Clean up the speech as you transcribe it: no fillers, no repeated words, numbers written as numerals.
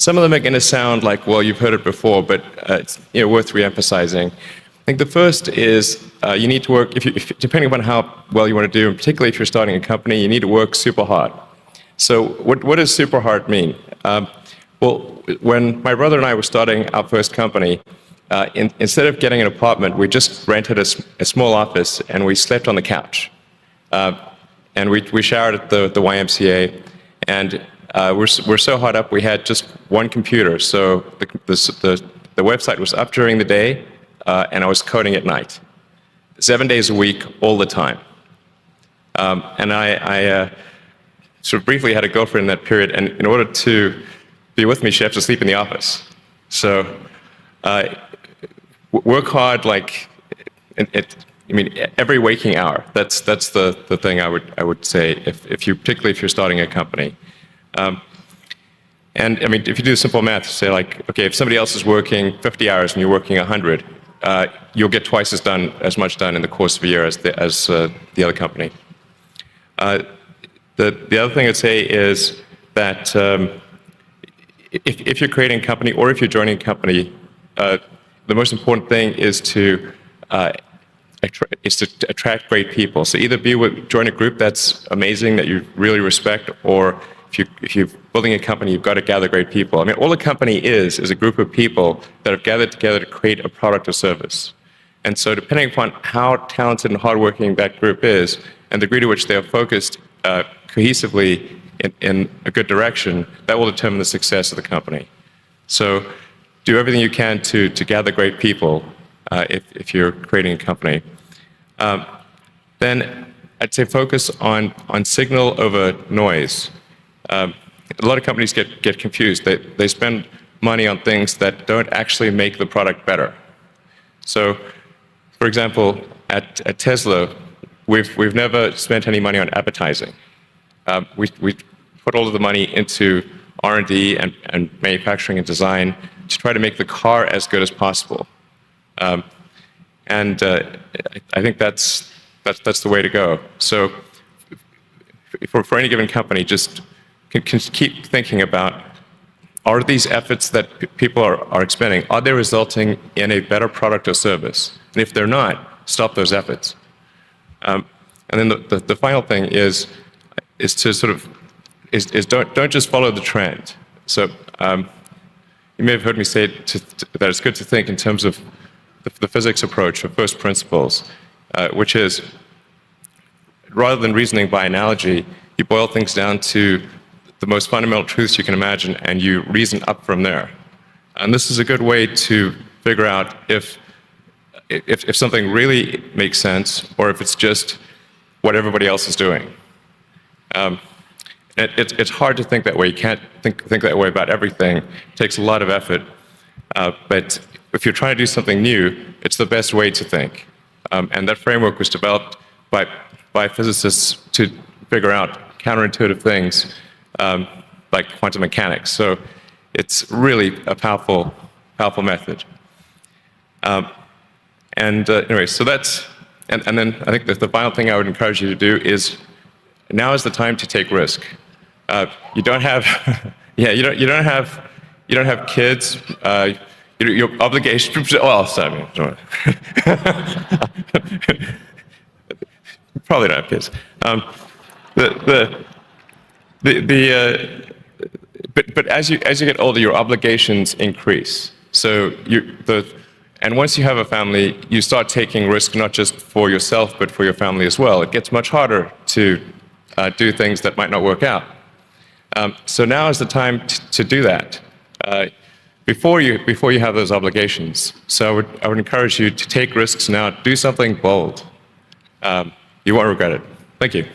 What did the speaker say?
Some of them are going to sound like, well, you've heard it before, but it's worth re-emphasizing. I think the first is you need to work, depending upon how well you want to do, and particularly if you're starting a company, you need to work super hard. So what does super hard mean? Well, when my brother and I were starting our first company, instead of getting an apartment, we just rented a small office and we slept on the couch. And we showered at the YMCA, and we're so hot up we had just one computer. So the website was up during the day, and I was coding at night, 7 days a week, all the time. And I sort of briefly had a girlfriend in that period, and in order to be with me, she had to sleep in the office. So work hard, like every waking hour. That's the thing I would say particularly if you're starting a company. And I mean, if you do simple math, say like, okay, if somebody else is working 50 hours and you're working 100, you'll get twice as much done in the course of a year as the other company. The other thing I'd say is that if you're creating a company or if you're joining a company, the most important thing is to attract great people. So either join a group that's amazing that you really respect, or if you're building a company, you've got to gather great people. I mean, all a company is a group of people that have gathered together to create a product or service. And so depending upon how talented and hardworking that group is, and the degree to which they are focused cohesively in a good direction, that will determine the success of the company. So do everything you can to gather great people if you're creating a company. Then I'd say focus on signal over noise. A lot of companies get confused. They spend money on things that don't actually make the product better. So, for example, at Tesla, we've never spent any money on advertising. We put all of the money into R&D and manufacturing and design to try to make the car as good as possible. I think that's the way to go. So, for any given company, just can keep thinking about, are these efforts that people are expending, are they resulting in a better product or service? And if they're not, stop those efforts. And then the final thing is to sort of don't just follow the trend. So you may have heard me say that it's good to think in terms of the physics approach of first principles, which is, rather than reasoning by analogy, you boil things down to the most fundamental truths you can imagine, and you reason up from there. And this is a good way to figure out if something really makes sense, or if it's just what everybody else is doing. It's hard to think that way. You can't think that way about everything. It takes a lot of effort. But if you're trying to do something new, it's the best way to think. And that framework was developed by physicists to figure out counterintuitive things like quantum mechanics. So it's really a powerful method. Anyway, so that's, and then I think that the final thing I would encourage you to do is, now is the time to take risk. You don't have, you don't have kids. Your obligation. Well, sorry, probably don't have kids. But as you get older, your obligations increase. So and once you have a family, you start taking risk not just for yourself, but for your family as well. It gets much harder to do things that might not work out. So now is the time to do that before you have those obligations. So I would encourage you to take risks now. Do something bold. You won't regret it. Thank you.